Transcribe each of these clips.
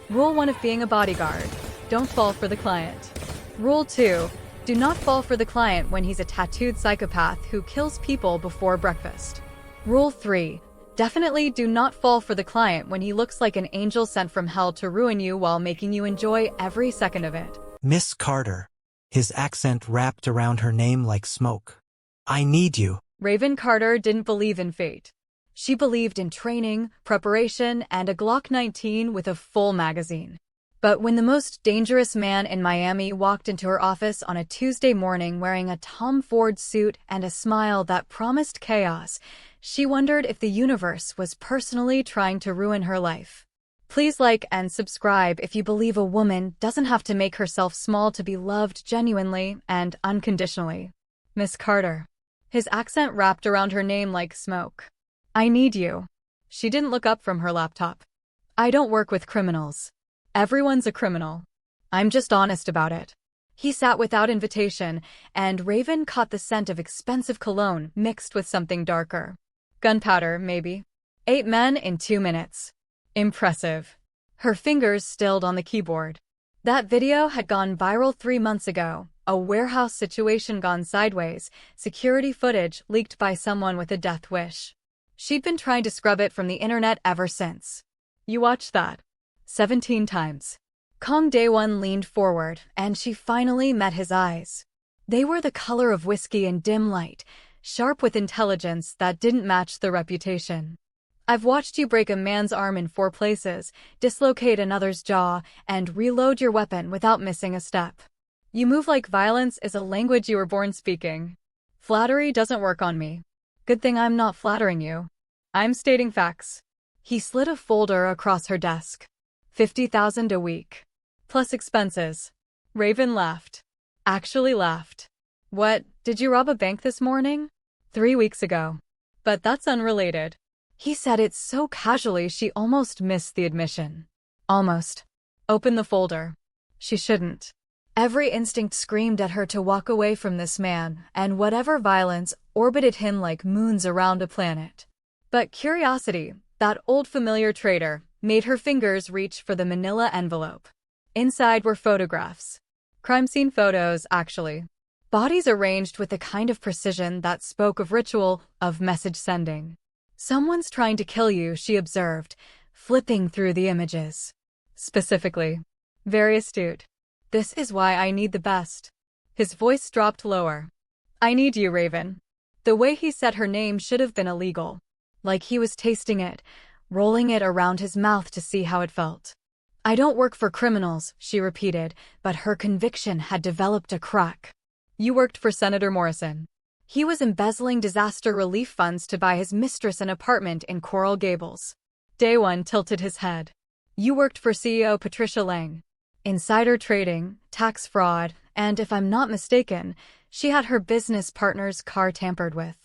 Rule 1 of being a bodyguard: don't fall for the client. Rule 2: do not fall for the client when he's a tattooed psychopath who kills people before breakfast. Rule 3: definitely do not fall for the client when he looks like an angel sent from hell to ruin you while making you enjoy every second of it. Miss Carter. His accent wrapped around her name like smoke. I need you. Raven Carter didn't believe in fate. She believed in training, preparation, and a Glock 19 with a full magazine. But when the most dangerous man in Miami walked into her office on a Tuesday morning wearing a Tom Ford suit and a smile that promised chaos, she wondered if the universe was personally trying to ruin her life. Please like and subscribe if you believe a woman doesn't have to make herself small to be loved genuinely and unconditionally. Miss Carter. His accent wrapped around her name like smoke. I need you. She didn't look up from her laptop. I don't work with criminals. Everyone's a criminal. I'm just honest about it. He sat without invitation, and Raven caught the scent of expensive cologne mixed with something darker. Gunpowder, maybe. 8 men in 2 minutes. Impressive. Her fingers stilled on the keyboard. That video had gone viral 3 months ago. A warehouse situation gone sideways, security footage leaked by someone with a death wish. She'd been trying to scrub it from the internet ever since. You watched that? 17 times. Kang Dae-won leaned forward, and she finally met his eyes. They were the color of whiskey in dim light, sharp with intelligence that didn't match the reputation. I've watched you break a man's arm in 4 places, dislocate another's jaw, and reload your weapon without missing a step. You move like violence is a language you were born speaking. Flattery doesn't work on me. Good thing I'm not flattering you. I'm stating facts. He slid a folder across her desk. $50,000 a week. Plus expenses. Raven laughed. Actually laughed. What, did you rob a bank this morning? 3 weeks ago. But that's unrelated. He said it so casually she almost missed the admission. Almost. Open the folder. She shouldn't. Every instinct screamed at her to walk away from this man, and whatever violence orbited him like moons around a planet. But curiosity, that old familiar traitor, made her fingers reach for the manila envelope. Inside were photographs. Crime scene photos, actually. Bodies arranged with the kind of precision that spoke of ritual, of message sending. Someone's trying to kill you, she observed, flipping through the images. Specifically. Very astute. This is why I need the best. His voice dropped lower. I need you, Raven. The way he said her name should have been illegal. Like he was tasting it, rolling it around his mouth to see how it felt. I don't work for criminals, she repeated, but her conviction had developed a crack. You worked for Senator Morrison. He was embezzling disaster relief funds to buy his mistress an apartment in Coral Gables. Dae-won tilted his head. You worked for CEO Patricia Lang. Insider trading, tax fraud, and if I'm not mistaken, she had her business partner's car tampered with.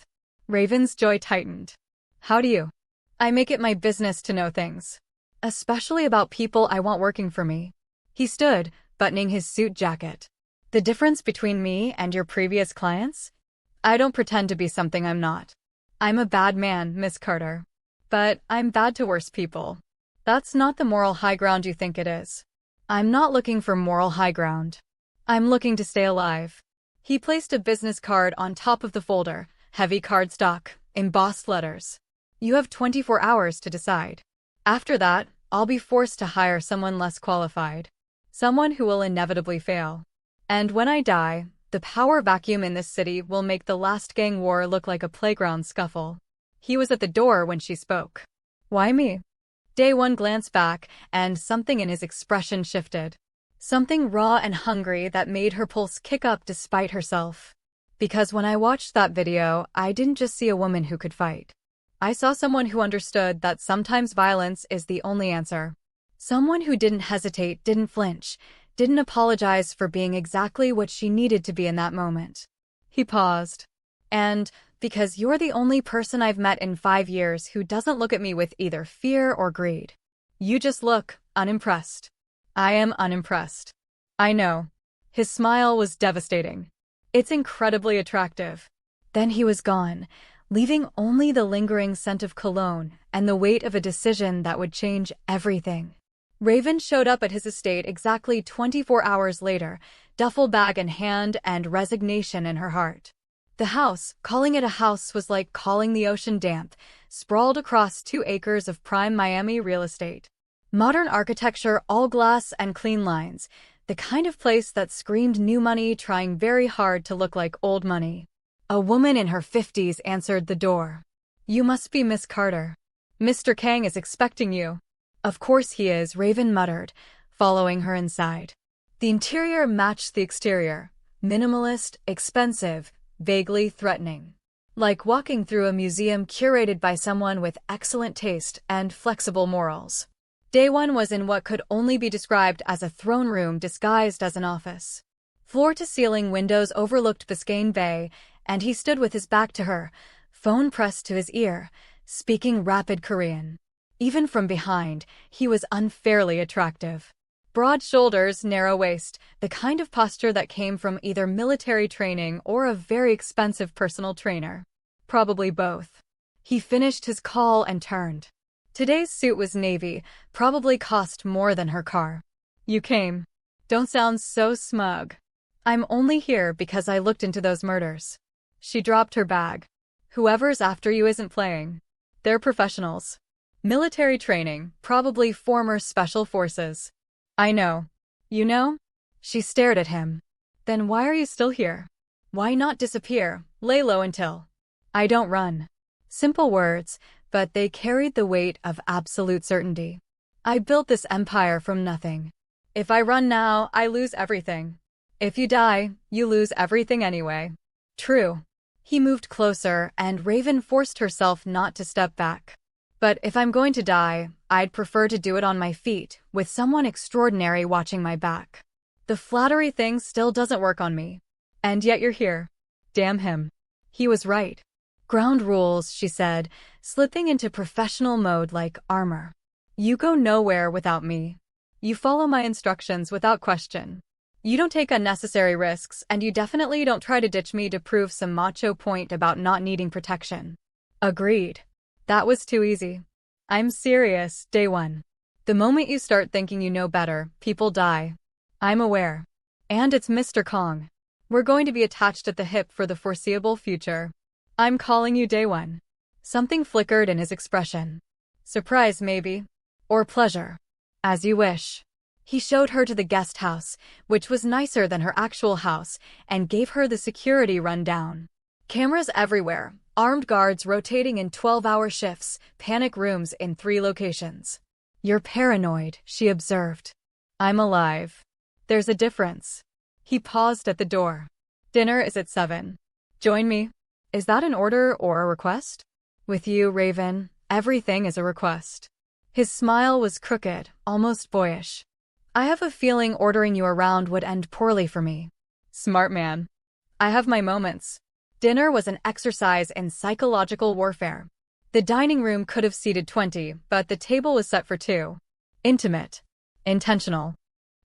Raven's jaw tightened. How do you? I make it my business to know things. Especially about people I want working for me. He stood, buttoning his suit jacket. The difference between me and your previous clients? I don't pretend to be something I'm not. I'm a bad man, Miss Carter. But I'm bad to worse people. That's not the moral high ground you think it is. I'm not looking for moral high ground. I'm looking to stay alive. He placed a business card on top of the folder, heavy cardstock, embossed letters. You have 24 hours to decide. After that, I'll be forced to hire someone less qualified. Someone who will inevitably fail. And when I die, the power vacuum in this city will make the last gang war look like a playground scuffle. He was at the door when she spoke. Why me? Dae-won glanced back, and something in his expression shifted. Something raw and hungry that made her pulse kick up despite herself. Because when I watched that video, I didn't just see a woman who could fight. I saw someone who understood that sometimes violence is the only answer. Someone who didn't hesitate, didn't flinch, didn't apologize for being exactly what she needed to be in that moment. He paused. And because you're the only person I've met in 5 years who doesn't look at me with either fear or greed. You just look unimpressed. I am unimpressed. I know. His smile was devastating. It's incredibly attractive. Then he was gone, leaving only the lingering scent of cologne and the weight of a decision that would change everything. Raven showed up at his estate exactly 24 hours later, duffel bag in hand and resignation in her heart. The house, calling it a house was like calling the ocean damp, sprawled across 2 acres of prime Miami real estate. Modern architecture, all glass and clean lines, the kind of place that screamed new money trying very hard to look like old money. A woman in her 50s answered the door. "You must be Miss Carter. Mr. Kang is expecting you." "Of course he is," Raven muttered, following her inside. The interior matched the exterior. Minimalist, expensive, vaguely threatening. Like walking through a museum curated by someone with excellent taste and flexible morals. Dae-won was in what could only be described as a throne room disguised as an office. Floor-to-ceiling windows overlooked Biscayne Bay, and he stood with his back to her, phone pressed to his ear, speaking rapid Korean. Even from behind, he was unfairly attractive. Broad shoulders, narrow waist, the kind of posture that came from either military training or a very expensive personal trainer. Probably both. He finished his call and turned. Today's suit was navy, probably cost more than her car. "You came. Don't sound so smug." "I'm only here because I looked into those murders." She dropped her bag. "Whoever's after you isn't playing. They're professionals. Military training, probably former special forces." "I know." "You know?" She stared at him. "Then why are you still here? Why not disappear, lay low until—" "I don't run." Simple words, but they carried the weight of absolute certainty. "I built this empire from nothing. If I run now, I lose everything. If you die, you lose everything anyway." "True." He moved closer, and Raven forced herself not to step back. "But if I'm going to die, I'd prefer to do it on my feet, with someone extraordinary watching my back. The flattery thing still doesn't work on me. And yet you're here." Damn him. He was right. "Ground rules," she said, slipping into professional mode like armor. "You go nowhere without me. You follow my instructions without question. You don't take unnecessary risks, and you definitely don't try to ditch me to prove some macho point about not needing protection." Agreed. That was too easy. "I'm serious, Dae-won. The moment you start thinking you know better, people die. I'm aware. And it's Mr. Kang. We're going to be attached at the hip for the foreseeable future. I'm calling you Dae-won." Something flickered in his expression. Surprise, maybe. Or pleasure. "As you wish." He showed her to the guest house, which was nicer than her actual house, and gave her the security rundown. Cameras everywhere, armed guards rotating in 12-hour shifts, panic rooms in 3 locations. "You're paranoid," she observed. "I'm alive. There's a difference." He paused at the door. "Dinner is at 7. Join me." "Is that an order or a request?" "With you, Raven, everything is a request." His smile was crooked, almost boyish. "I have a feeling ordering you around would end poorly for me." "Smart man. I have my moments." Dinner was an exercise in psychological warfare. The dining room could have seated 20, but the table was set for 2. Intimate. Intentional.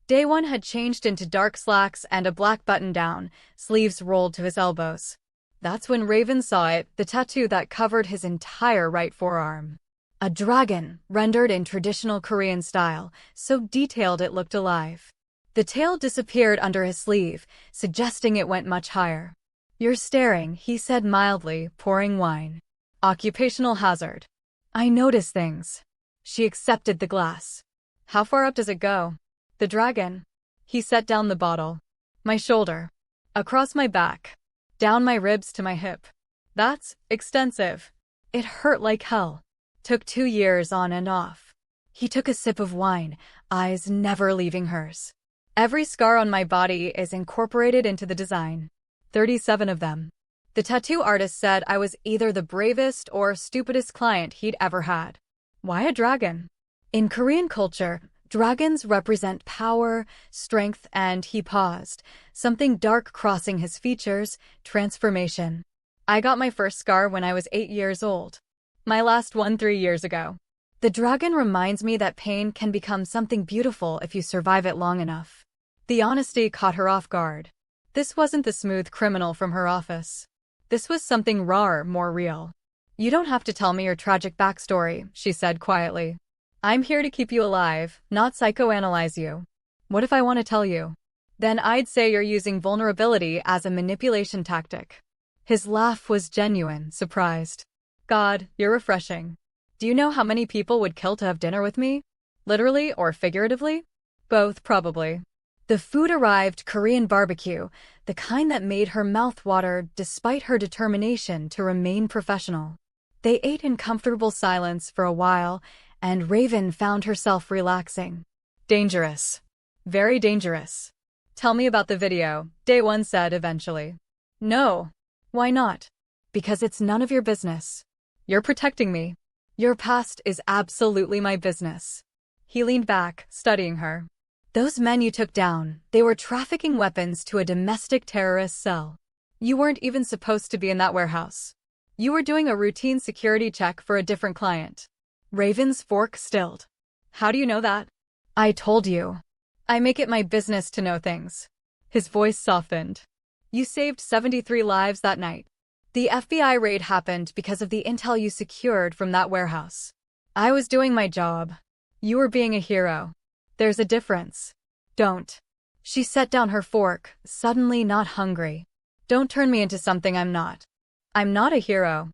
Dae-won had changed into dark slacks and a black button-down, sleeves rolled to his elbows. That's when Raven saw it, the tattoo that covered his entire right forearm. A dragon, rendered in traditional Korean style, so detailed it looked alive. The tail disappeared under his sleeve, suggesting it went much higher. "You're staring," he said mildly, pouring wine. "Occupational hazard." "I notice things." She accepted the glass. "How far up does it go?" "The dragon." He set down the bottle. "My shoulder. Across my back. Down my ribs to my hip. That's extensive." It hurt like hell. Took 2 years on and off. He took a sip of wine, eyes never leaving hers. "Every scar on my body is incorporated into the design. 37 of them." The tattoo artist said I was either the bravest or stupidest client he'd ever had. "Why a dragon?" In Korean culture, dragons represent power, strength, and he paused, something dark crossing his features, transformation. "I got my first scar when I was 8 years old. My last one 3 years ago. The dragon reminds me that pain can become something beautiful if you survive it long enough." The honesty caught her off guard. This wasn't the smooth criminal from her office. This was something rawer, more real. "You don't have to tell me your tragic backstory," she said quietly. I'm here to keep you alive, not psychoanalyze you. What if I want to tell you? Then I'd say you're using vulnerability as a manipulation tactic. His laugh was genuine, surprised. God, you're refreshing. Do you know how many people would kill to have dinner with me? Literally or figuratively? Both, probably. The food arrived, Korean barbecue, the kind that made her mouth water despite her determination to remain professional. They ate in comfortable silence for a while, and Raven found herself relaxing. Dangerous. Very dangerous. Tell me about the video, Dae-won said eventually. No. Why not? Because it's none of your business. You're protecting me. Your past is absolutely my business. He leaned back, studying her. Those men you took down, they were trafficking weapons to a domestic terrorist cell. You weren't even supposed to be in that warehouse. You were doing a routine security check for a different client. Raven's fork stilled. How do you know that? I told you. I make it my business to know things. His voice softened. You saved 73 lives that night. The FBI raid happened because of the intel you secured from that warehouse. I was doing my job. You were being a hero. There's a difference. Don't. She set down her fork, suddenly not hungry. Don't turn me into something I'm not. I'm not a hero.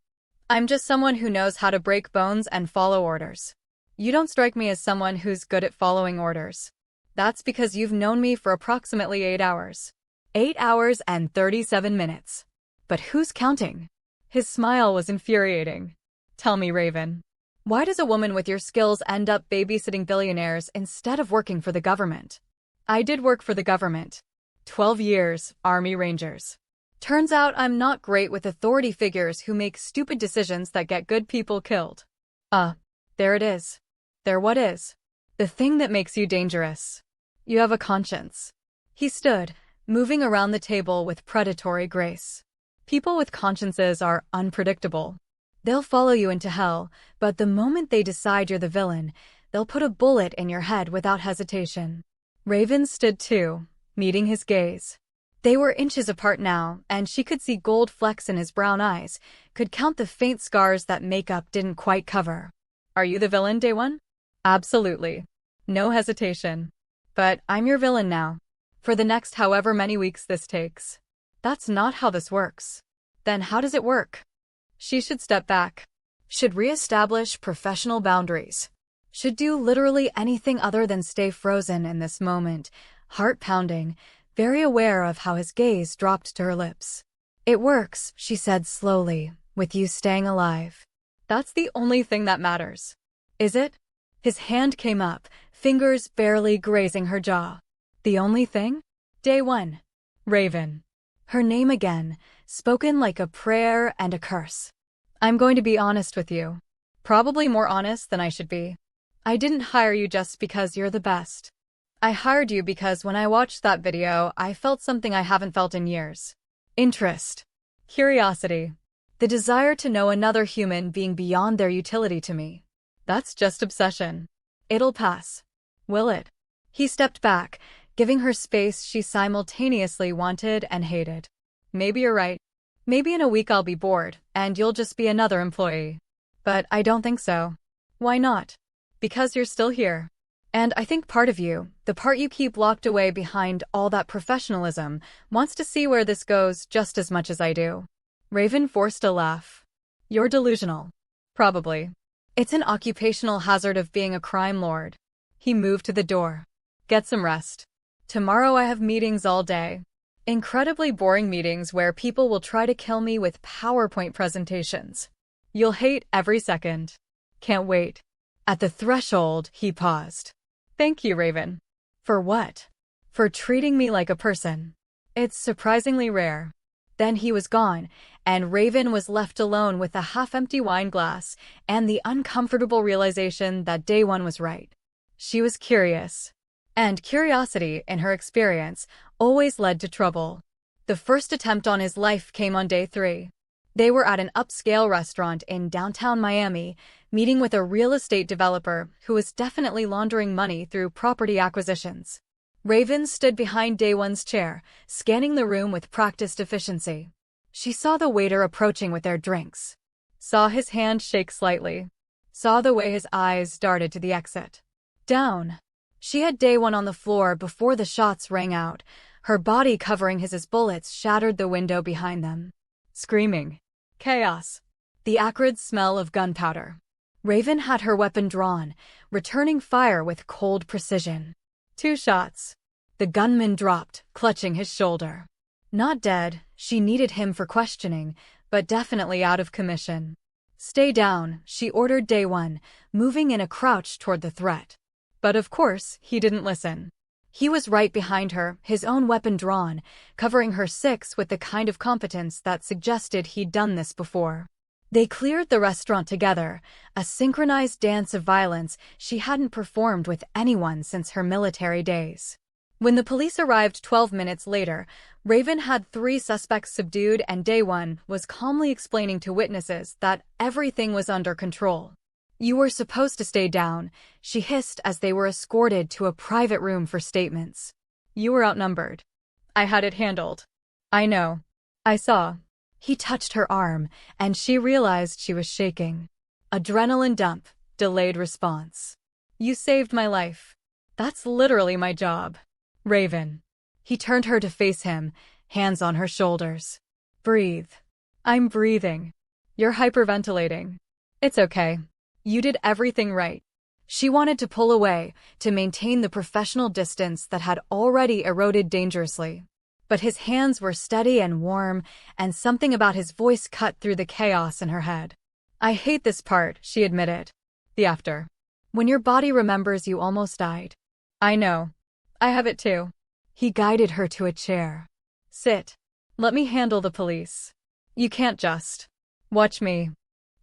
I'm just someone who knows how to break bones and follow orders. You don't strike me as someone who's good at following orders. That's because you've known me for approximately 8 hours. 8 hours and 37 minutes. But who's counting? His smile was infuriating. Tell me, Raven. Why does a woman with your skills end up babysitting billionaires instead of working for the government? I did work for the government. 12 years, Army Rangers. Turns out I'm not great with authority figures who make stupid decisions that get good people killed. There it is. There what is? The thing that makes you dangerous. You have a conscience. He stood, moving around the table with predatory grace. People with consciences are unpredictable. They'll follow you into hell, but the moment they decide you're the villain, they'll put a bullet in your head without hesitation. Raven stood too, meeting his gaze. They were inches apart now, and she could see gold flecks in his brown eyes, could count the faint scars that makeup didn't quite cover. Are you the villain, Dae-won? Absolutely. No hesitation. But I'm your villain now. For the next however many weeks this takes. That's not how this works. Then how does it work? She should step back. Should re-establish professional boundaries. Should do literally anything other than stay frozen in this moment, heart pounding, very aware of how his gaze dropped to her lips. It works, she said slowly, with you staying alive. That's the only thing that matters. Is it? His hand came up, fingers barely grazing her jaw. The only thing? Dae-won. Raven. Her name again, spoken like a prayer and a curse. I'm going to be honest with you. Probably more honest than I should be. I didn't hire you just because you're the best. I hired you because when I watched that video, I felt something I haven't felt in years. Interest. Curiosity. The desire to know another human being beyond their utility to me. That's just obsession. It'll pass. Will it? He stepped back, giving her space she simultaneously wanted and hated. Maybe you're right. Maybe in a week I'll be bored, and you'll just be another employee. But I don't think so. Why not? Because you're still here. And I think part of you, the part you keep locked away behind all that professionalism, wants to see where this goes just as much as I do. Raven forced a laugh. You're delusional. Probably. It's an occupational hazard of being a crime lord. He moved to the door. Get some rest. Tomorrow I have meetings all day. Incredibly boring meetings where people will try to kill me with PowerPoint presentations. You'll hate every second. Can't wait. At the threshold, he paused. Thank you, Raven. For what? For treating me like a person. It's surprisingly rare. Then he was gone, and Raven was left alone with a half-empty wine glass and the uncomfortable realization that Dae-won was right. She was curious. And curiosity, in her experience, always led to trouble. The first attempt on his life came on day 3. They were at an upscale restaurant in downtown Miami, meeting with a real estate developer who was definitely laundering money through property acquisitions. Raven stood behind Dae-won's chair, scanning the room with practiced efficiency. She saw the waiter approaching with their drinks. Saw his hand shake slightly. saw the way his eyes darted to the exit. Down. She had Dae-won on the floor before the shots rang out, her body covering his as bullets shattered the window behind them. Screaming. Chaos. The acrid smell of gunpowder. Raven had her weapon drawn, returning fire with cold precision. 2 shots. The gunman dropped, clutching his shoulder. Not dead, she needed him for questioning, but definitely out of commission. Stay down, she ordered Dae-won, moving in a crouch toward the threat. But of course, he didn't listen. He was right behind her, his own weapon drawn, covering her 6 with the kind of competence that suggested he'd done this before. They cleared the restaurant together, a synchronized dance of violence she hadn't performed with anyone since her military days. When the police arrived 12 minutes later, Raven had 3 suspects subdued and Dae-won was calmly explaining to witnesses that everything was under control. You were supposed to stay down, she hissed as they were escorted to a private room for statements. You were outnumbered. I had it handled. I know. I saw. He touched her arm, and she realized she was shaking. Adrenaline dump, delayed response. You saved my life. That's literally my job. Raven. He turned her to face him, hands on her shoulders. Breathe. I'm breathing. You're hyperventilating. It's okay. You did everything right. She wanted to pull away, to maintain the professional distance that had already eroded dangerously. But his hands were steady and warm, and something about his voice cut through the chaos in her head. I hate this part, she admitted. The after. When your body remembers you almost died. I know. I have it too. He guided her to a chair. Sit. Let me handle the police. You can't just. Watch me.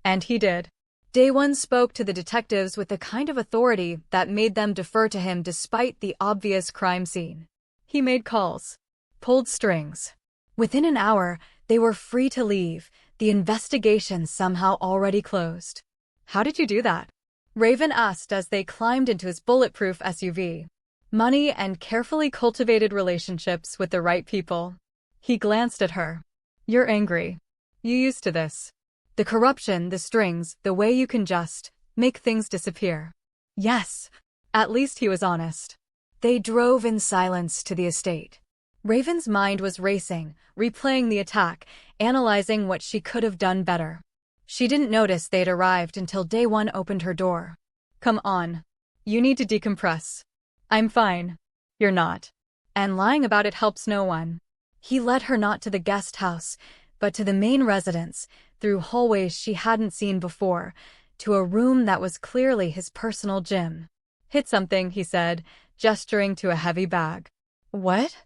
And he did. Dae-won spoke to the detectives with the kind of authority that made them defer to him despite the obvious crime scene. He made calls. Pulled strings. Within an hour, they were free to leave, the investigation somehow already closed. How did you do that? Raven asked as they climbed into his bulletproof SUV. Money and carefully cultivated relationships with the right people. He glanced at her. You're angry. You used to this. The corruption, the strings, the way you can just make things disappear. Yes. At least he was honest. They drove in silence to the estate. Raven's mind was racing, replaying the attack, analyzing what she could have done better. She didn't notice they'd arrived until Dae-won opened her door. Come on. You need to decompress. I'm fine. You're not. And lying about it helps no one. He led her not to the guest house, but to the main residence, through hallways she hadn't seen before, to a room that was clearly his personal gym. Hit something, he said, gesturing to a heavy bag. What?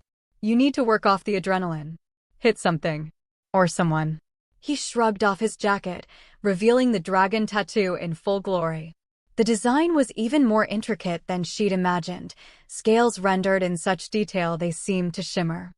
You need to work off the adrenaline. Hit something. Or someone. He shrugged off his jacket, revealing the dragon tattoo in full glory. The design was even more intricate than she'd imagined, scales rendered in such detail they seemed to shimmer.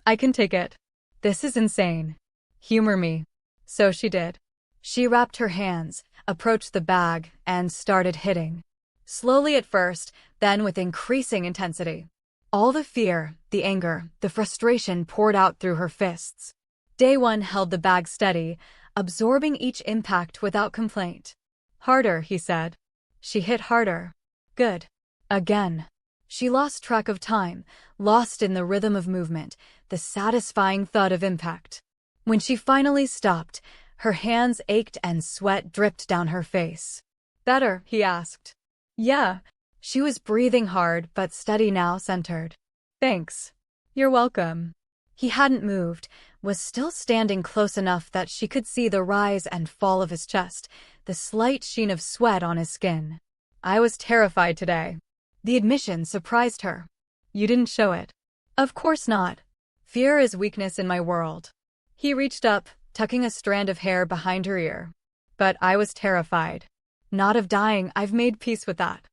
I can take it. This is insane. Humor me. So she did. She wrapped her hands, approached the bag, and started hitting. Slowly at first, then with increasing intensity. All the fear, the anger, the frustration poured out through her fists. Dae-won held the bag steady, absorbing each impact without complaint. Harder, he said. She hit harder. Good. Again. She lost track of time, lost in the rhythm of movement, the satisfying thud of impact. When she finally stopped, her hands ached and sweat dripped down her face. Better, he asked. Yeah. She was breathing hard but steady now, centered. Thanks. You're welcome. He hadn't moved, was still standing close enough that she could see the rise and fall of his chest, the slight sheen of sweat on his skin. I was terrified today. The admission surprised her. You didn't show it. Of course not. Fear is weakness in my world. He reached up, tucking a strand of hair behind her ear. But I was terrified. Not of dying, I've made peace with that.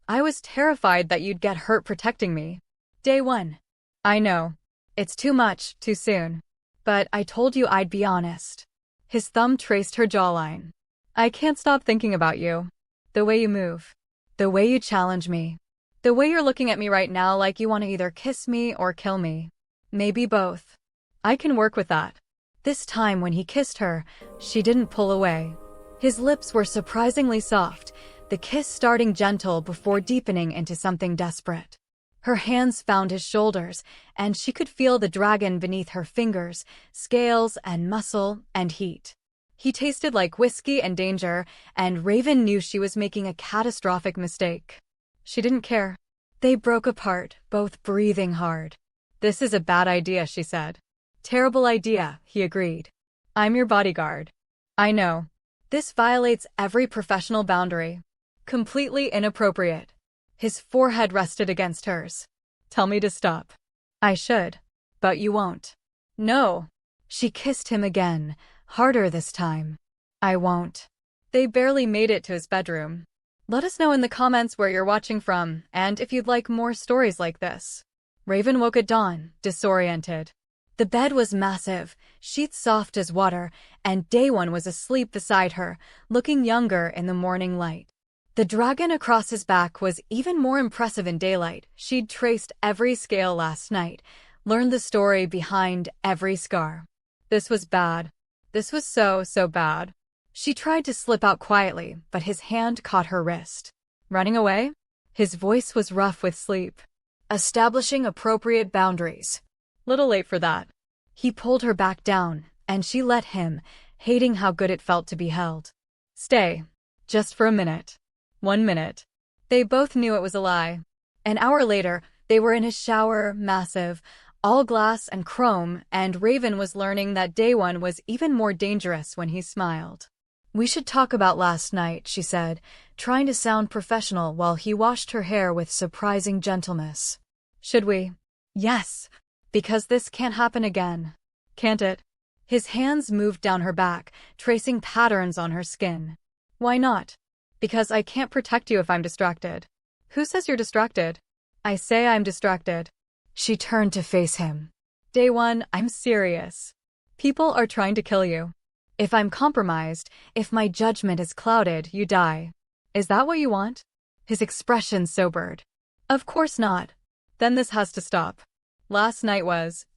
I was terrified that you'd get hurt protecting me. Dae-won. I know. It's too much, too soon. But I told you I'd be honest. His thumb traced her jawline. I can't stop thinking about you. The way you move. The way you challenge me. The way you're looking at me right now like you want to either kiss me or kill me. Maybe both. I can work with that. This time when he kissed her, she didn't pull away. His lips were surprisingly soft, the kiss starting gentle before deepening into something desperate. Her hands found his shoulders, and she could feel the dragon beneath her fingers, scales and muscle and heat. He tasted like whiskey and danger, and Raven knew she was making a catastrophic mistake. She didn't care. They broke apart, both breathing hard. "This is a bad idea," she said. "Terrible idea," he agreed. "I'm your bodyguard." "I know. This violates every professional boundary. Completely inappropriate." His forehead rested against hers. "Tell me to stop." "I should. But you won't." "No." She kissed him again, harder this time. "I won't." They barely made it to his bedroom. Let us know in the comments where you're watching from, and if you'd like more stories like this. Raven woke at dawn, disoriented. The bed was massive, sheets soft as water, and Dae-won was asleep beside her, looking younger in the morning light. The dragon across his back was even more impressive in daylight. She'd traced every scale last night, learned the story behind every scar. This was bad. This was so bad. She tried to slip out quietly, but his hand caught her wrist. "Running away?" His voice was rough with sleep. "Establishing appropriate boundaries." Little late for that. He pulled her back down, and she let him, hating how good it felt to be held. "Stay. Just for a minute." 1 minute. They both knew it was a lie. An hour later, they were in his shower, massive, all glass and chrome, and Raven was learning that Dae-won was even more dangerous when he smiled. "We should talk about last night," she said, trying to sound professional while he washed her hair with surprising gentleness. "Should we?" "Yes. Because this can't happen again." "Can't it?" His hands moved down her back, tracing patterns on her skin. "Why not?" "Because I can't protect you if I'm distracted." "Who says you're distracted?" "I say I'm distracted." She turned to face him. "Dae-won, I'm serious. People are trying to kill you. If I'm compromised, if my judgment is clouded, you die. Is that what you want?" His expression sobered. "Of course not." "Then this has to stop. Last night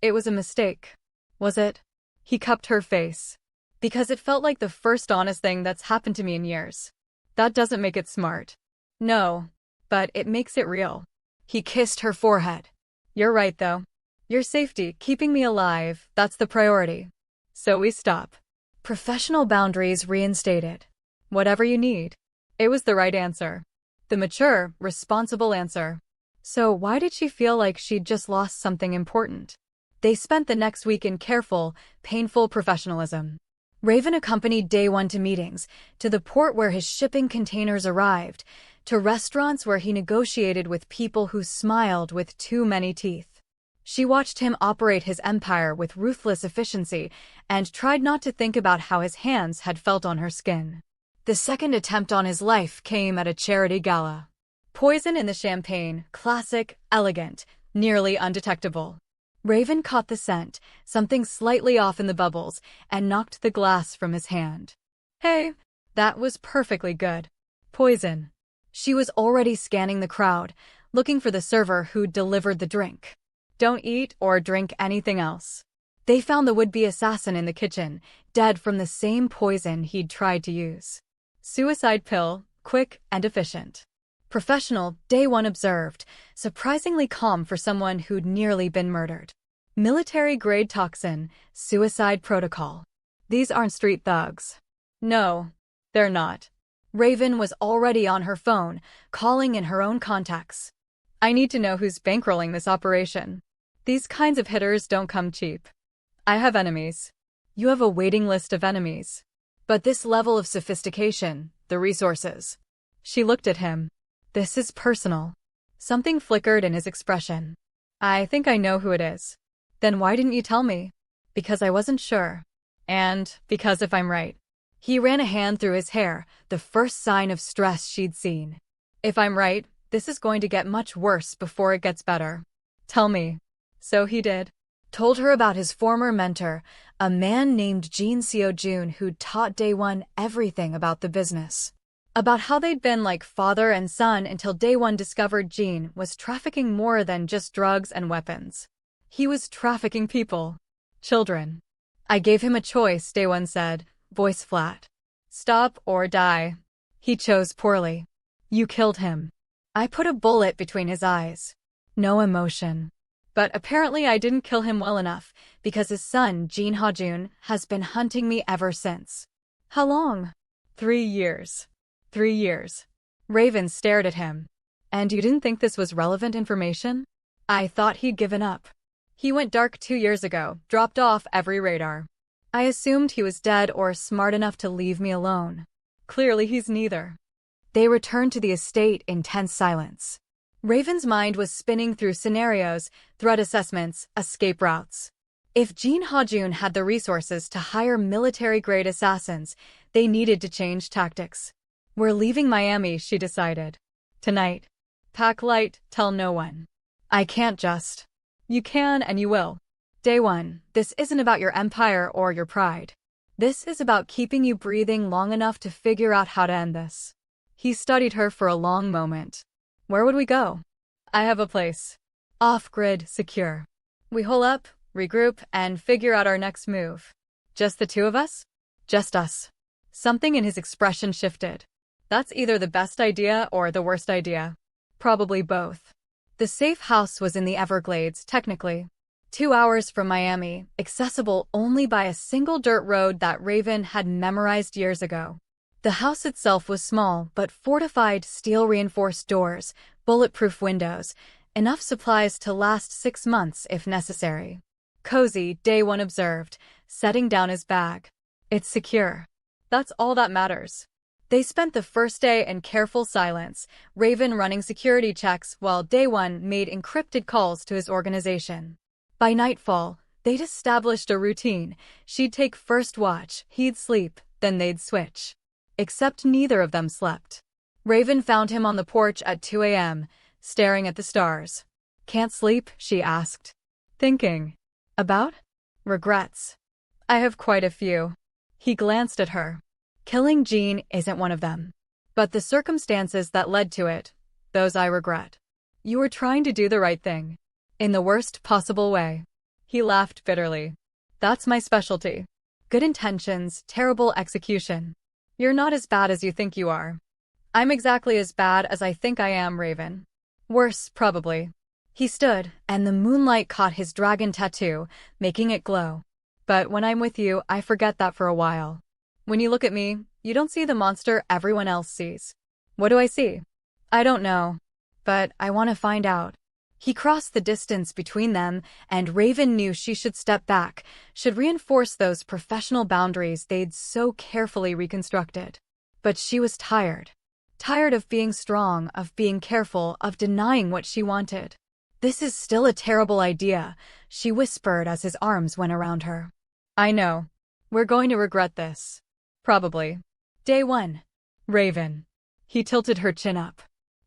it was a mistake." "Was it?" He cupped her face. "Because it felt like the first honest thing that's happened to me in years." "That doesn't make it smart." "No. But it makes it real." He kissed her forehead. "You're right, though. Your safety, keeping me alive, that's the priority. So we stop." Professional boundaries reinstated. "Whatever you need." It was the right answer. The mature, responsible answer. So why did she feel like she'd just lost something important? They spent the next week in careful, painful professionalism. Raven accompanied Dae-won to meetings, to the port where his shipping containers arrived, to restaurants where he negotiated with people who smiled with too many teeth. She watched him operate his empire with ruthless efficiency and tried not to think about how his hands had felt on her skin. The second attempt on his life came at a charity gala. Poison in the champagne, classic, elegant, nearly undetectable. Raven caught the scent, something slightly off in the bubbles, and knocked the glass from his hand. "Hey, that was perfectly good. Poison." She was already scanning the crowd, looking for the server who'd delivered the drink. "Don't eat or drink anything else." They found the would-be assassin in the kitchen, dead from the same poison he'd tried to use. Suicide pill, quick and efficient. Professional, Dae-won observed, surprisingly calm for someone who'd nearly been murdered. Military-grade toxin, suicide protocol. These aren't street thugs. No, they're not. Raven was already on her phone, calling in her own contacts. "I need to know who's bankrolling this operation. These kinds of hitters don't come cheap. I have enemies." "You have a waiting list of enemies. But this level of sophistication, the resources." She looked at him. "This is personal." Something flickered in his expression. "I think I know who it is." "Then why didn't you tell me?" "Because I wasn't sure. And because if I'm right." He ran a hand through his hair, the first sign of stress she'd seen. "If I'm right, this is going to get much worse before it gets better. Tell me." So he did. Told her about his former mentor, a man named Jin Seo-jun who'd taught Dae-won everything about the business. About how they'd been like father and son until Dae-won discovered Jin was trafficking more than just drugs and weapons. He was trafficking people. Children. "I gave him a choice," Dae-won said, voice flat. Stop or die. He chose poorly. You killed him. I put a bullet between his eyes. No emotion. But apparently I didn't kill him well enough, because his son, Jin Ha-jun, has been hunting me ever since. How long? 3 years. 3 years. Raven stared at him. And you didn't think this was relevant information? I thought he'd given up. He went dark 2 years ago, dropped off every radar. I assumed he was dead or smart enough to leave me alone. Clearly he's neither. They returned to the estate in tense silence. Raven's mind was spinning through scenarios, threat assessments, escape routes. If Jin Ha-jun had the resources to hire military-grade assassins, they needed to change tactics. We're leaving Miami, she decided. Tonight. Pack light, tell no one. I can't just. You can and you will. Dae-won, this isn't about your empire or your pride. This is about keeping you breathing long enough to figure out how to end this. He studied her for a long moment. Where would we go? I have a place. Off-grid, secure. We hole up, regroup, and figure out our next move. Just the two of us? Just us. Something in his expression shifted. That's either the best idea or the worst idea. Probably both. The safe house was in the Everglades, technically. 2 hours from Miami, accessible only by a single dirt road that Raven had memorized years ago. The house itself was small, but fortified steel-reinforced doors, bulletproof windows, enough supplies to last 6 months if necessary. Cozy, Dae-won observed, setting down his bag. It's secure. That's all that matters. They spent the first day in careful silence, Raven running security checks while Dae-won made encrypted calls to his organization. By nightfall, they'd established a routine. She'd take first watch, he'd sleep, then they'd switch. Except neither of them slept. Raven found him on the porch at 2 a.m., staring at the stars. Can't sleep? She asked. Thinking. About? Regrets. I have quite a few. He glanced at her. Killing Jean isn't one of them. But the circumstances that led to it, those I regret. You were trying to do the right thing. In the worst possible way. He laughed bitterly. That's my specialty. Good intentions, terrible execution. You're not as bad as you think you are. I'm exactly as bad as I think I am, Raven. Worse, probably. He stood, and the moonlight caught his dragon tattoo, making it glow. But when I'm with you, I forget that for a while. When you look at me, you don't see the monster everyone else sees. What do I see? I don't know. But I want to find out. He crossed the distance between them, and Raven knew she should step back, should reinforce those professional boundaries they'd so carefully reconstructed. But she was tired. Tired of being strong, of being careful, of denying what she wanted. This is still a terrible idea, she whispered as his arms went around her. I know. We're going to regret this. Probably. Dae-won. Raven. He tilted her chin up.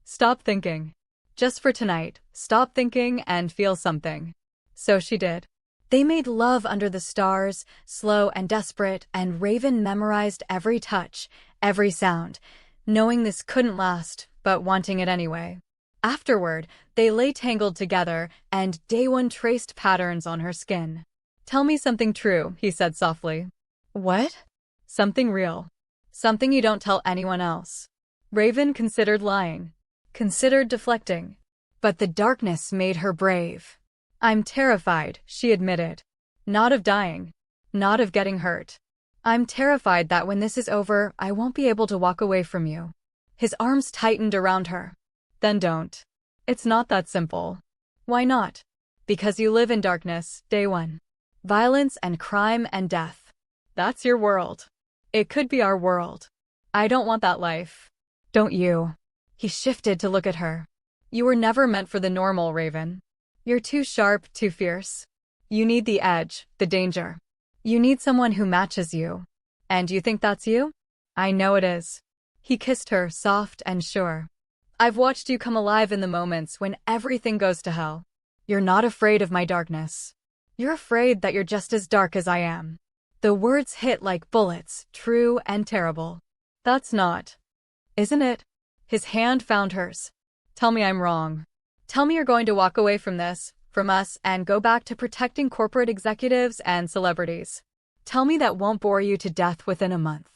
Stop thinking. Just for tonight, stop thinking and feel something. So she did. They made love under the stars, slow and desperate, and Raven memorized every touch, every sound, knowing this couldn't last, but wanting it anyway. Afterward, they lay tangled together, and Dae-won traced patterns on her skin. Tell me something true, he said softly. What? Something real. Something you don't tell anyone else. Raven considered lying. Considered deflecting. But the darkness made her brave. I'm terrified, she admitted. Not of dying. Not of getting hurt. I'm terrified that when this is over, I won't be able to walk away from you. His arms tightened around her. Then don't. It's not that simple. Why not? Because you live in darkness, Dae-won. Violence and crime and death. That's your world. It could be our world. I don't want that life. Don't you? He shifted to look at her. You were never meant for the normal, Raven. You're too sharp, too fierce. You need the edge, the danger. You need someone who matches you. And you think that's you? I know it is. He kissed her, soft and sure. I've watched you come alive in the moments when everything goes to hell. You're not afraid of my darkness. You're afraid that you're just as dark as I am. The words hit like bullets, true and terrible. That's not. Isn't it? His hand found hers. Tell me I'm wrong. Tell me you're going to walk away from this, from us, and go back to protecting corporate executives and celebrities. Tell me that won't bore you to death within a month.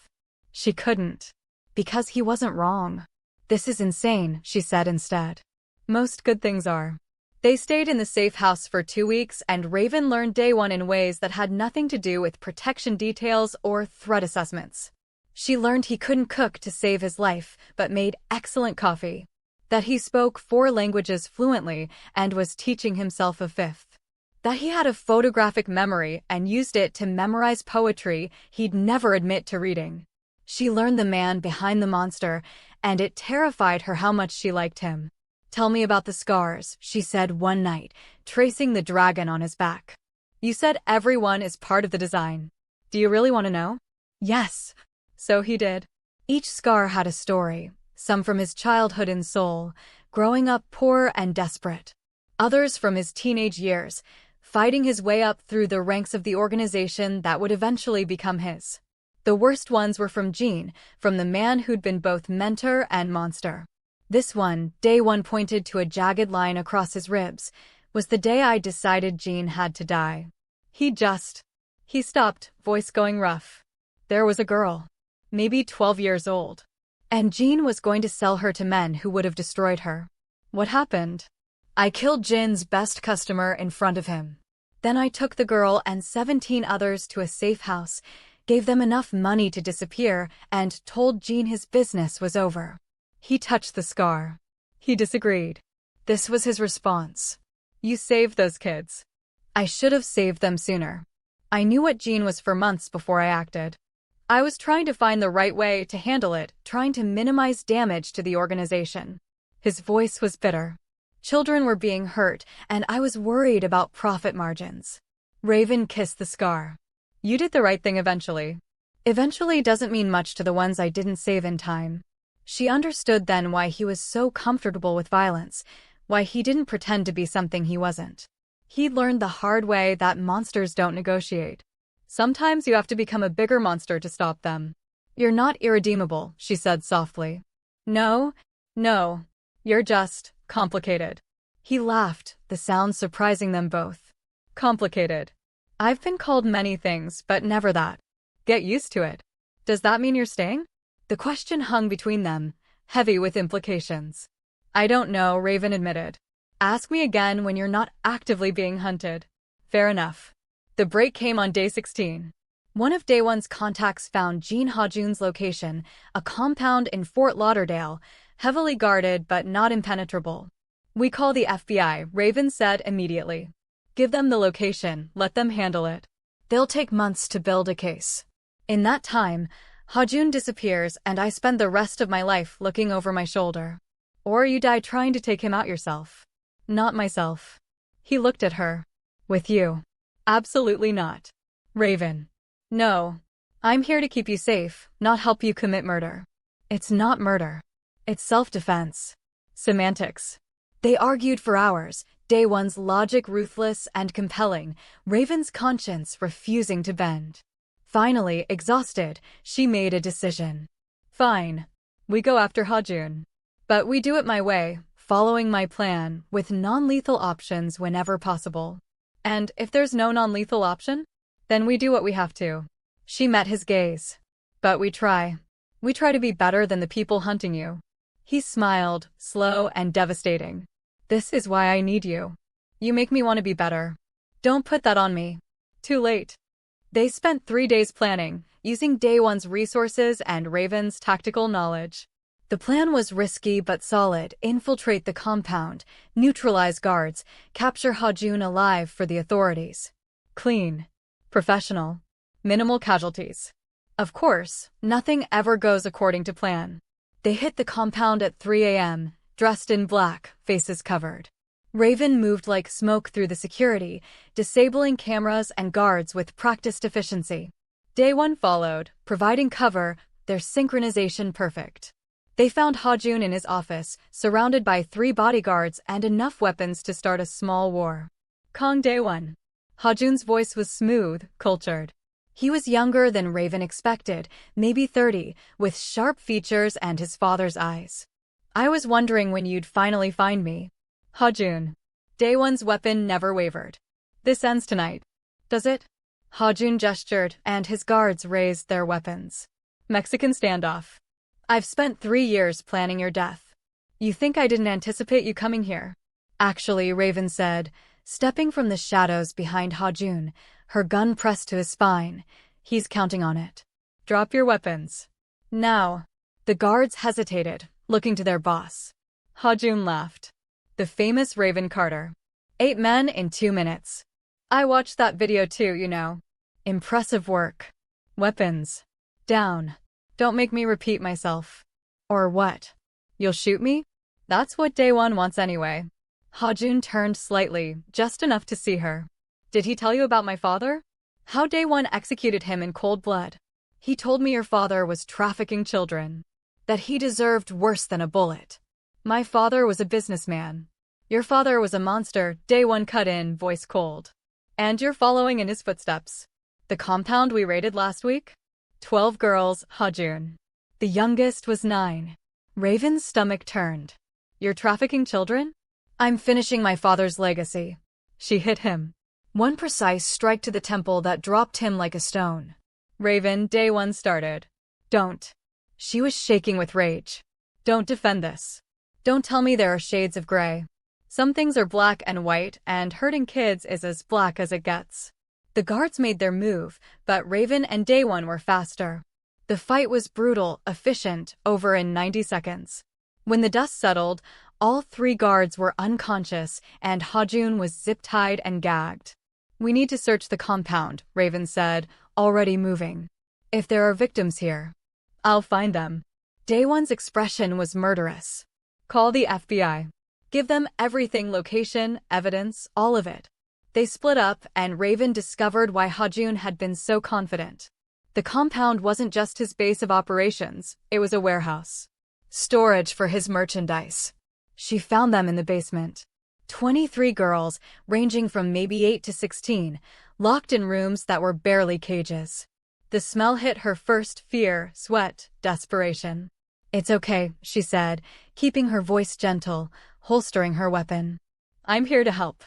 She couldn't. Because he wasn't wrong. This is insane, she said instead. Most good things are. They stayed in the safe house for 2 weeks, and Raven learned Dae-won in ways that had nothing to do with protection details or threat assessments. She learned he couldn't cook to save his life, but made excellent coffee. That he spoke 4 languages fluently and was teaching himself a 5th. That he had a photographic memory and used it to memorize poetry he'd never admit to reading. She learned the man behind the monster, and it terrified her how much she liked him. "Tell me about the scars," she said one night, tracing the dragon on his back. "You said everyone is part of the design. Do you really want to know?" "Yes." So he did. Each scar had a story, some from his childhood in Seoul, growing up poor and desperate. Others from his teenage years, fighting his way up through the ranks of the organization that would eventually become his. The worst ones were from Jean, from the man who'd been both mentor and monster. "This one," Dae-won pointed to a jagged line across his ribs, "was the day I decided Jean had to die." He stopped, voice going rough. There was a girl, maybe 12 years old. And Jean was going to sell her to men who would have destroyed her. What happened? I killed Jin's best customer in front of him. Then I took the girl and 17 others to a safe house, gave them enough money to disappear, and told Jean his business was over. He touched the scar. He disagreed. This was his response. "You saved those kids. I should have saved them sooner. I knew what Jean was for months before I acted. I was trying to find the right way to handle it, trying to minimize damage to the organization." His voice was bitter. Children were being hurt, and I was worried about profit margins. Raven kissed the scar. "You did the right thing eventually." "Eventually doesn't mean much to the ones I didn't save in time." She understood then why he was so comfortable with violence, why he didn't pretend to be something he wasn't. He'd learned the hard way that monsters don't negotiate. Sometimes you have to become a bigger monster to stop them. "You're not irredeemable," she said softly. No, you're just complicated." He laughed, the sound surprising them both. "Complicated. I've been called many things, but never that. Get used to it. Does that mean you're staying?" The question hung between them, heavy with implications. "I don't know," Raven admitted. "Ask me again when you're not actively being hunted." "Fair enough." The break came on day 16. One of Dae-won's contacts found Jean Ha-jun's location, a compound in Fort Lauderdale, heavily guarded but not impenetrable. "We call the FBI," Raven said immediately. "Give them the location, let them handle it. They'll take months to build a case. In that time, Ha-jun disappears and I spend the rest of my life looking over my shoulder. Or you die trying to take him out yourself." "Not myself." He looked at her. "With you." "Absolutely not." "Raven." "No. I'm here to keep you safe, not help you commit murder." "It's not murder. It's self-defense." Semantics. They argued for hours, Dae-won's logic ruthless and compelling, Raven's conscience refusing to bend. Finally, exhausted, she made a decision. "Fine. We go after Ha-jun. But we do it my way, following my plan, with non-lethal options whenever possible. And if there's no non-lethal option, then we do what we have to." She met his gaze. "But we try. We try to be better than the people hunting you." He smiled, slow and devastating. "This is why I need you. You make me want to be better. Don't put that on me." Too late. They spent 3 days planning, using Dae-won's resources and Raven's tactical knowledge. The plan was risky but solid: infiltrate the compound, neutralize guards, capture Ha-jun alive for the authorities. Clean. Professional. Minimal casualties. Of course, nothing ever goes according to plan. They hit the compound at 3 a.m., dressed in black, faces covered. Raven moved like smoke through the security, disabling cameras and guards with practiced efficiency. Dae-won followed, providing cover, their synchronization perfect. They found Ha-jun in his office, surrounded by 3 bodyguards and enough weapons to start a small war. Kang Dae-won. Ha-jun's voice was smooth, cultured. He was younger than Raven expected, maybe 30, with sharp features and his father's eyes. "I was wondering when you'd finally find me." "Ha-jun." Dae-won's weapon never wavered. "This ends tonight." "Does it?" Ha-jun gestured, and his guards raised their weapons. Mexican standoff. I've spent 3 years planning your death. You think I didn't anticipate you coming here? Actually, Raven said, stepping from the shadows behind Ha-jun, her gun pressed to his spine. He's counting on it. Drop your weapons. Now. The guards hesitated, looking to their boss. Ha-jun laughed. The famous Raven Carter. 8 men in 2 minutes. I watched that video too, you know. Impressive work. Weapons. Down. Don't make me repeat myself. Or what? You'll shoot me? That's what Dae-won wants anyway. Ha-jun turned slightly, just enough to see her. Did he tell you about my father? How Dae-won executed him in cold blood? He told me your father was trafficking children. That he deserved worse than a bullet. My father was a businessman. Your father was a monster, Dae-won cut in, voice cold. And you're following in his footsteps. The compound we raided last week? 12 girls, Ha-jun. The youngest was 9. Raven's stomach turned. You're trafficking children? I'm finishing my father's legacy. She hit him. One precise strike to the temple that dropped him like a stone. Raven, Dae-won started. Don't. She was shaking with rage. Don't defend this. Don't tell me there are shades of gray. Some things are black and white, and hurting kids is as black as it gets. The guards made their move, but Raven and Dae-won were faster. The fight was brutal, efficient, over in 90 seconds. When the dust settled, all 3 guards were unconscious, and Ha-jun was zip-tied and gagged. We need to search the compound, Raven said, already moving. If there are victims here, I'll find them. Dae-won's expression was murderous. Call the FBI. Give them everything, location, evidence, all of it. They split up, and Raven discovered why Ha-jun had been so confident. The compound wasn't just his base of operations, it was a warehouse. Storage for his merchandise. She found them in the basement. 23 girls, ranging from maybe 8 to 16, locked in rooms that were barely cages. The smell hit her first: fear, sweat, desperation. It's okay, she said, keeping her voice gentle, holstering her weapon. I'm here to help.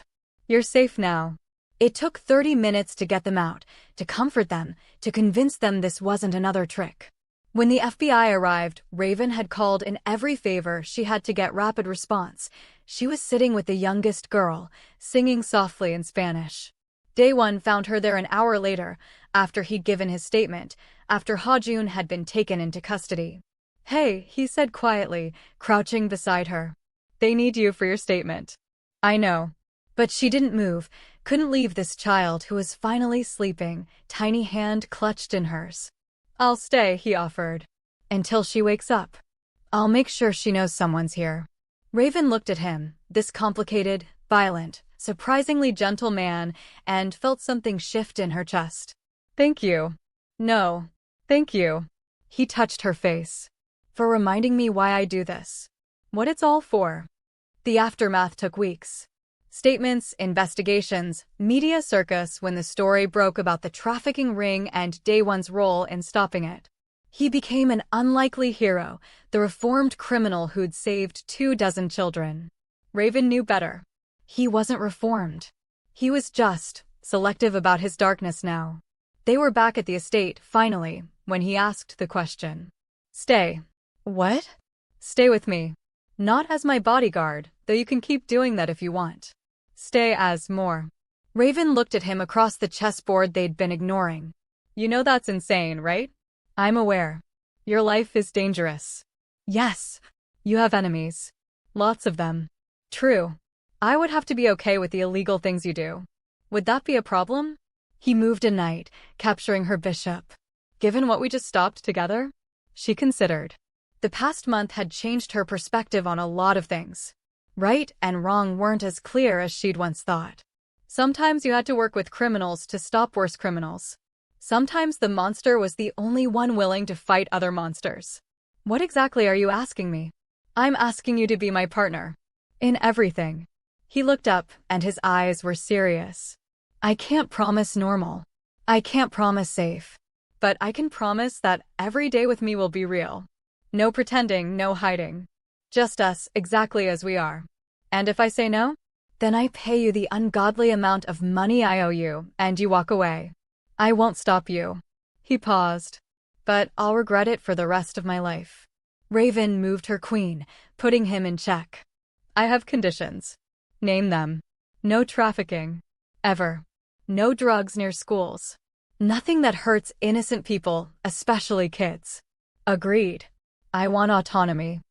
You're safe now. It took 30 minutes to get them out, to comfort them, to convince them this wasn't another trick. When the FBI arrived, Raven had called in every favor she had to get rapid response. She was sitting with the youngest girl, singing softly in Spanish. Dae-won found her there an hour later, after he'd given his statement, after Ha-jun had been taken into custody. Hey, he said quietly, crouching beside her. They need you for your statement. I know. But she didn't move, couldn't leave this child who was finally sleeping, tiny hand clutched in hers. I'll stay, he offered. Until she wakes up. I'll make sure she knows someone's here. Raven looked at him, this complicated, violent, surprisingly gentle man, and felt something shift in her chest. Thank you. No. Thank you. He touched her face. For reminding me why I do this. What it's all for. The aftermath took weeks. Statements, investigations, media circus when the story broke about the trafficking ring and Dae-won's role in stopping it. He became an unlikely hero, the reformed criminal who'd saved 24 children. Raven knew better. He wasn't reformed. He was just, selective about his darkness now. They were back at the estate, finally, when he asked the question. Stay. What? Stay with me. Not as my bodyguard, though you can keep doing that if you want. Stay as more. Raven looked at him across the chessboard they'd been ignoring. You know that's insane, right? I'm aware. Your life is dangerous. Yes. You have enemies. Lots of them. True. I would have to be okay with the illegal things you do. Would that be a problem? He moved a knight, capturing her bishop. Given what we just stopped together? She considered. The past month had changed her perspective on a lot of things. Right and wrong weren't as clear as she'd once thought. Sometimes you had to work with criminals to stop worse criminals. Sometimes the monster was the only one willing to fight other monsters. What exactly are you asking me? I'm asking you to be my partner. In everything. He looked up, and his eyes were serious. I can't promise normal. I can't promise safe. But I can promise that every day with me will be real. No pretending, no hiding. Just us, exactly as we are. And if I say no, then I pay you the ungodly amount of money I owe you, and you walk away. I won't stop you. He paused. but I'll regret it for the rest of my life. Raven moved her queen, putting him in check. I have conditions. Name them. No trafficking. Ever. No drugs near schools. Nothing that hurts innocent people, especially kids. Agreed. I want autonomy.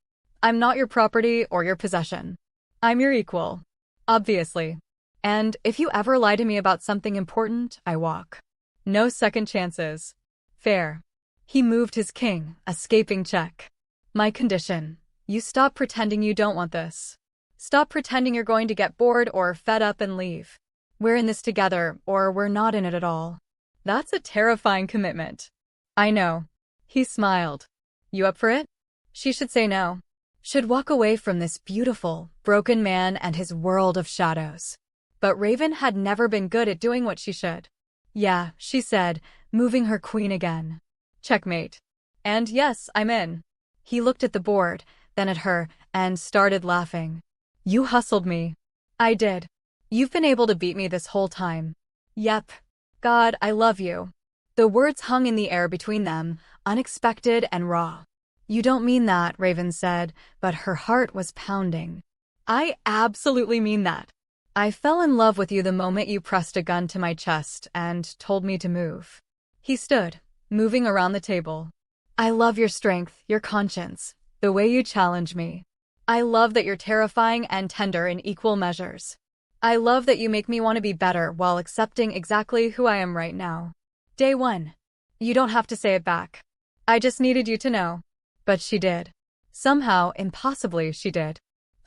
I'm not your property or your possession. I'm your equal. Obviously. And if you ever lie to me about something important, I walk. No second chances. Fair. He moved his king, escaping check. My condition. You stop pretending you don't want this. Stop pretending you're going to get bored or fed up and leave. We're in this together, or we're not in it at all. That's a terrifying commitment. I know. He smiled. You up for it? She should say no. Should walk away from this beautiful, broken man and his world of shadows. But Raven had never been good at doing what she should. Yeah, she said, moving her queen again. Checkmate. And yes, I'm in. He looked at the board, then at her, and started laughing. You hustled me. I did. You've been able to beat me this whole time. Yep. God, I love you. The words hung in the air between them, unexpected and raw. You don't mean that, Raven said, but her heart was pounding. I absolutely mean that. I fell in love with you the moment you pressed a gun to my chest and told me to move. He stood, moving around the table. I love your strength, your conscience, the way you challenge me. I love that you're terrifying and tender in equal measures. I love that you make me want to be better while accepting exactly who I am right now. Dae-won. You don't have to say it back. I just needed you to know. But she did. Somehow, impossibly, she did.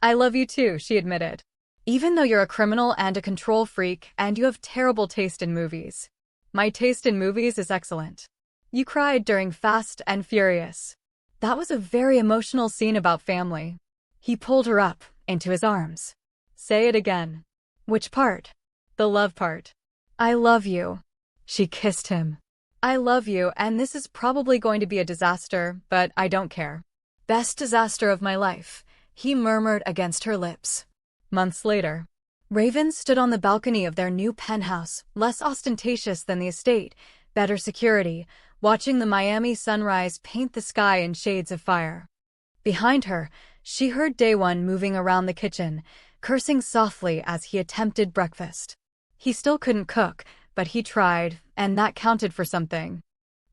I love you too, she admitted. Even though you're a criminal and a control freak and you have terrible taste in movies. My taste in movies is excellent. You cried during Fast and Furious. That was a very emotional scene about family. He pulled her up into his arms. Say it again. Which part? The love part. I love you. She kissed him. I love you, and this is probably going to be a disaster, but I don't care. Best disaster of my life, he murmured against her lips. Months later, Raven stood on the balcony of their new penthouse, less ostentatious than the estate, better security, watching the Miami sunrise paint the sky in shades of fire. Behind her, she heard Dae-won moving around the kitchen, cursing softly as he attempted breakfast. He still couldn't cook, but he tried, and that counted for something.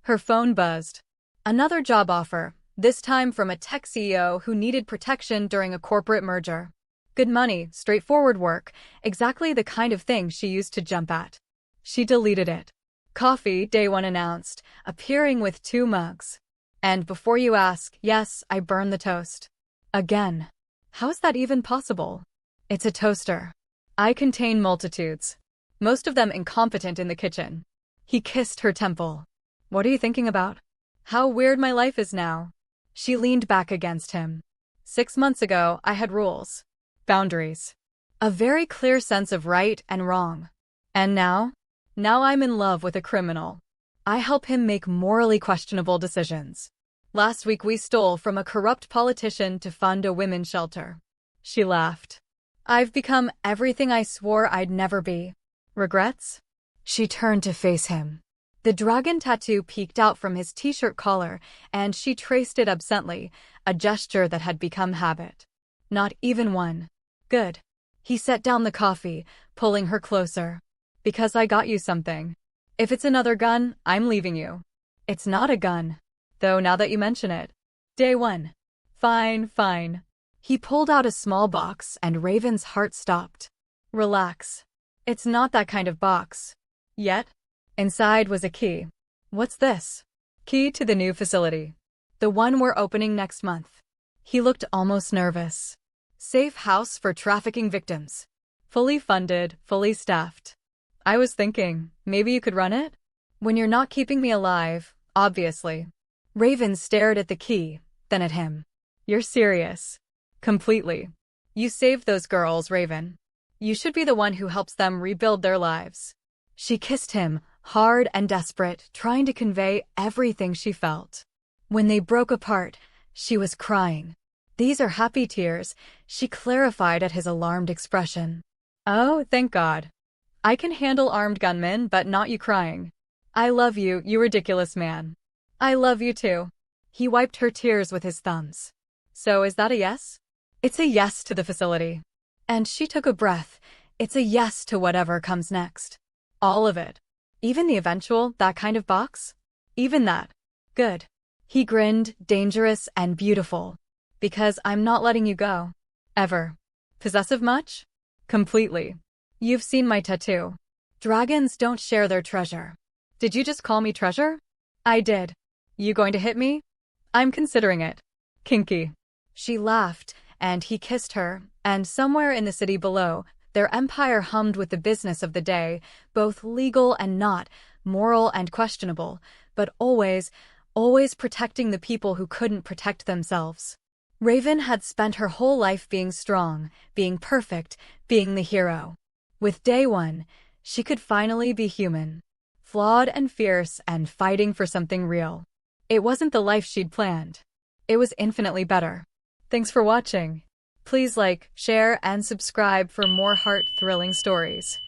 Her phone buzzed. Another job offer, this time from a tech CEO who needed protection during a corporate merger. Good money, straightforward work, exactly the kind of thing she used to jump at. She deleted it. Coffee, Dae-won announced, appearing with 2 mugs. And before you ask, yes, I burned the toast. Again. How is that even possible? It's a toaster. I contain multitudes. Most of them incompetent in the kitchen. He kissed her temple. What are you thinking about? How weird my life is now. She leaned back against him. 6 months ago, I had rules. Boundaries. A very clear sense of right and wrong. And now? Now I'm in love with a criminal. I help him make morally questionable decisions. Last week we stole from a corrupt politician to fund a women's shelter. She laughed. I've become everything I swore I'd never be. Regrets? She turned to face him. The dragon tattoo peeked out from his t-shirt collar, and she traced it absently, a gesture that had become habit. Not even one. Good. He set down the coffee, pulling her closer. Because I got you something. If it's another gun, I'm leaving you. It's not a gun. Though now that you mention it. Dae-won. Fine, fine. He pulled out a small box and Raven's heart stopped. Relax. It's not that kind of box. Yet. Inside was a key. What's this? Key to the new facility. The one we're opening next month. He looked almost nervous. Safe house for trafficking victims. Fully funded, fully staffed. I was thinking, maybe you could run it? When you're not keeping me alive, obviously. Raven stared at the key, then at him. You're serious. Completely. You saved those girls, Raven. You should be the one who helps them rebuild their lives. She kissed him, hard and desperate, trying to convey everything she felt. When they broke apart, she was crying. These are happy tears, she clarified at his alarmed expression. Oh, thank God. I can handle armed gunmen, but not you crying. I love you, you ridiculous man. I love you too. He wiped her tears with his thumbs. So is that a yes? It's a yes to the facility. And she took a breath. It's a yes to whatever comes next. All of it. Even the eventual, that kind of box? Even that. Good. He grinned, dangerous and beautiful. Because I'm not letting you go. Ever. Possessive much? Completely. You've seen my tattoo. Dragons don't share their treasure. Did you just call me treasure? I did. You going to hit me? I'm considering it. Kinky. She laughed, and he kissed her, and somewhere in the city below, their empire hummed with the business of the day, both legal and not, moral and questionable, but always protecting the people who couldn't protect themselves. Raven had spent her whole life being strong, being perfect, being the hero. With Dae-won, she could finally be human. Flawed and fierce and fighting for something real. It wasn't the life she'd planned. It was infinitely better. Thanks for watching. Please like, share, and subscribe for more heart-thrilling stories.